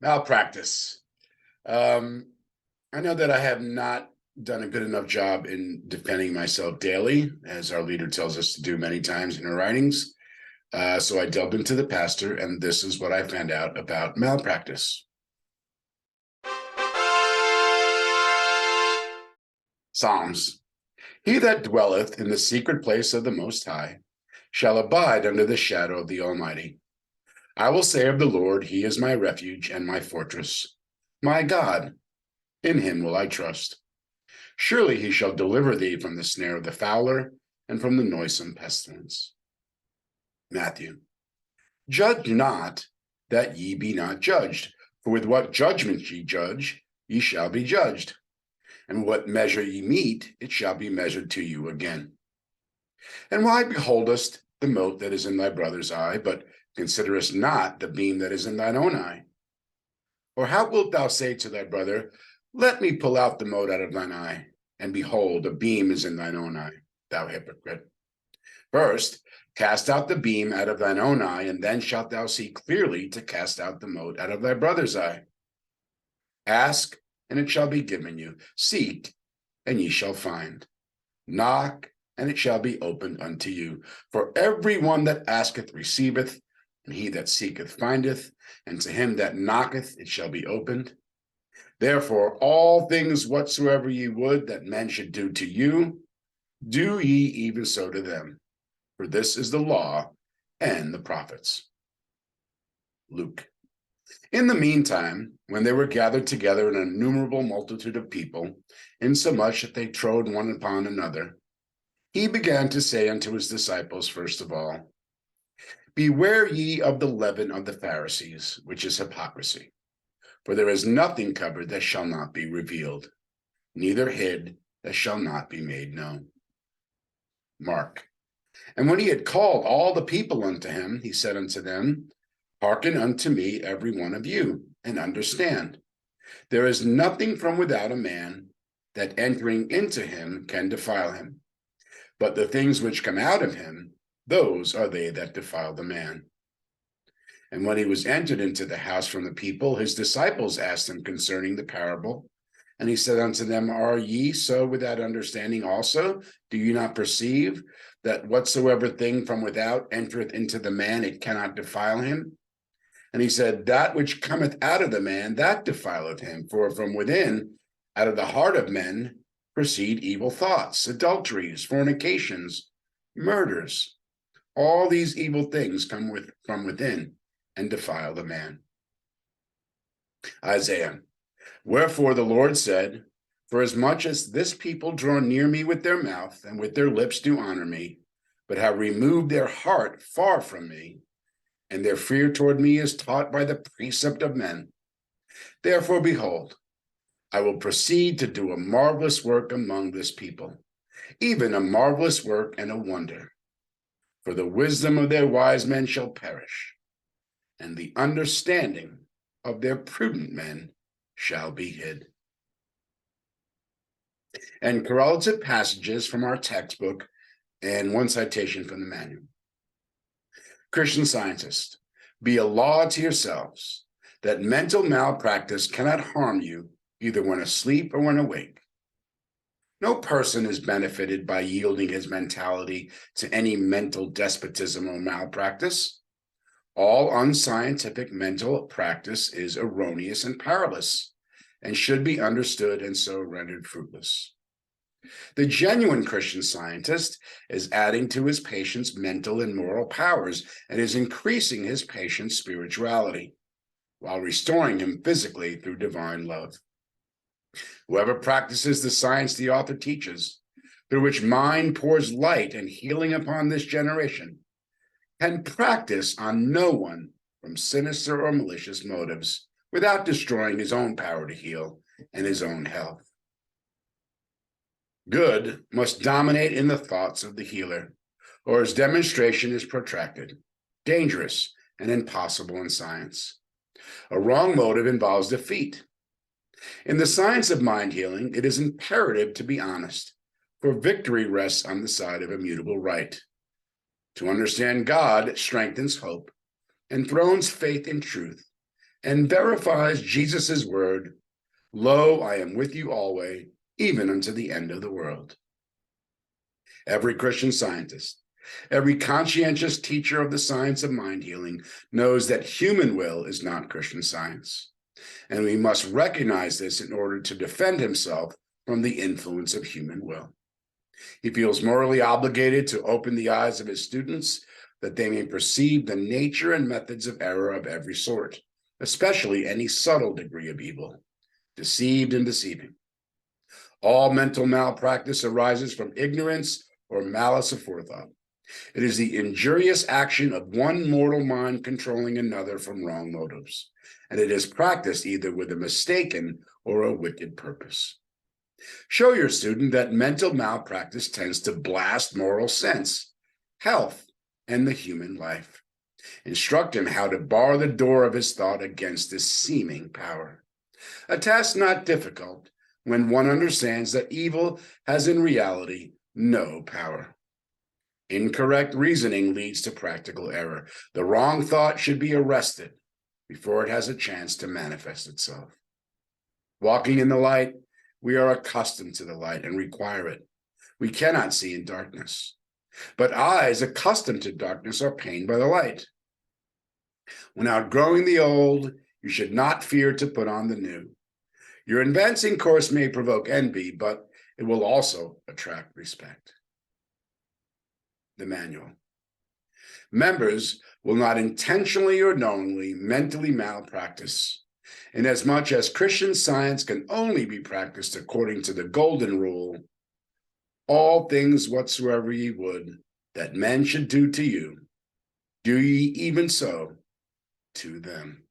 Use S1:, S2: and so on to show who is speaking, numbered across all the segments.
S1: Malpractice. Um, I know that I have not done a good enough job in defending myself daily, as our leader tells us to do many times in her writings. So I delved into the pastor, and this is what I found out about malpractice. Psalms. He that dwelleth in the secret place of the Most High shall abide under the shadow of the Almighty. I will say of the Lord, he is my refuge and my fortress. My God, in him will I trust. Surely he shall deliver thee from the snare of the fowler and from the noisome pestilence. Matthew. Judge not that ye be not judged, for with what judgment ye judge, ye shall be judged. And what measure ye mete, it shall be measured to you again. And why beholdest the mote that is in thy brother's eye, but considerest not the beam that is in thine own eye? Or how wilt thou say to thy brother, let me pull out the mote out of thine eye, and behold, a beam is in thine own eye, thou hypocrite? First, cast out the beam out of thine own eye, and then shalt thou see clearly to cast out the mote out of thy brother's eye. Ask, and it shall be given you. Seek, and ye shall find. Knock, and it shall be opened unto you. For every one that asketh receiveth, and he that seeketh findeth, and to him that knocketh it shall be opened. Therefore, all things whatsoever ye would that men should do to you, do ye even so to them. For this is the law and the prophets. Luke. In the meantime, when they were gathered together an innumerable multitude of people, insomuch that they trode one upon another, he began to say unto his disciples first of all, beware ye of the leaven of the Pharisees, which is hypocrisy. For there is nothing covered that shall not be revealed, neither hid that shall not be made known. Mark. And when he had called all the people unto him, he said unto them, hearken unto me, every one of you, and understand. There is nothing from without a man that entering into him can defile him. But the things which come out of him, those are they that defile the man. And when he was entered into the house from the people, his disciples asked him concerning the parable. And he said unto them, are ye so without understanding also? Do you not perceive that whatsoever thing from without entereth into the man, it cannot defile him? And he said, that which cometh out of the man, that defileth him. For from within, out of the heart of men, proceed evil thoughts, adulteries, fornications, murders. All these evil things come from within and defile the man. Isaiah. Wherefore the Lord said, for as much as this people draw near me with their mouth, and with their lips do honor me, but have removed their heart far from me, and their fear toward me is taught by the precept of men. Therefore, behold, I will proceed to do a marvelous work among this people, even a marvelous work and a wonder. For the wisdom of their wise men shall perish, and the understanding of their prudent men shall be hid. And correlative passages from our textbook and one citation from the manual. Christian Scientists, be a law to yourselves that mental malpractice cannot harm you either when asleep or when awake. No person is benefited by yielding his mentality to any mental despotism or malpractice. All unscientific mental practice is erroneous and powerless, and should be understood and so rendered fruitless. The genuine Christian Scientist is adding to his patient's mental and moral powers and is increasing his patient's spirituality, while restoring him physically through divine love. Whoever practices the science the author teaches, through which mind pours light and healing upon this generation, can practice on no one from sinister or malicious motives without destroying his own power to heal and his own health. Good must dominate in the thoughts of the healer, or his demonstration is protracted, dangerous, and impossible in science. A wrong motive involves defeat. In the science of mind healing, it is imperative to be honest, for victory rests on the side of immutable right. To understand God strengthens hope, enthrones faith in truth, and verifies Jesus' word, "Lo, I am with you always, even unto the end of the world." Every Christian Scientist, every conscientious teacher of the science of mind healing knows that human will is not Christian Science, and we must recognize this in order to defend himself from the influence of human will. He feels morally obligated to open the eyes of his students that they may perceive the nature and methods of error of every sort, especially any subtle degree of evil, deceived and deceiving. All mental malpractice arises from ignorance or malice aforethought. It is the injurious action of one mortal mind controlling another from wrong motives, and it is practiced either with a mistaken or a wicked purpose. Show your student that mental malpractice tends to blast moral sense, health, and the human life. Instruct him how to bar the door of his thought against this seeming power. A task not difficult when one understands that evil has in reality no power. Incorrect reasoning leads to practical error. The wrong thought should be arrested before it has a chance to manifest itself. Walking in the light, we are accustomed to the light and require it. We cannot see in darkness, but eyes accustomed to darkness are pained by the light. When outgrowing the old, you should not fear to put on the new. Your advancing course may provoke envy, but it will also attract respect. The manual. Members will not intentionally or knowingly mentally malpractice, inasmuch as Christian Science can only be practiced according to the golden rule, "All things whatsoever ye would that men should do to you, do ye even so to them."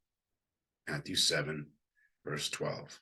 S1: Matthew 7, verse 12.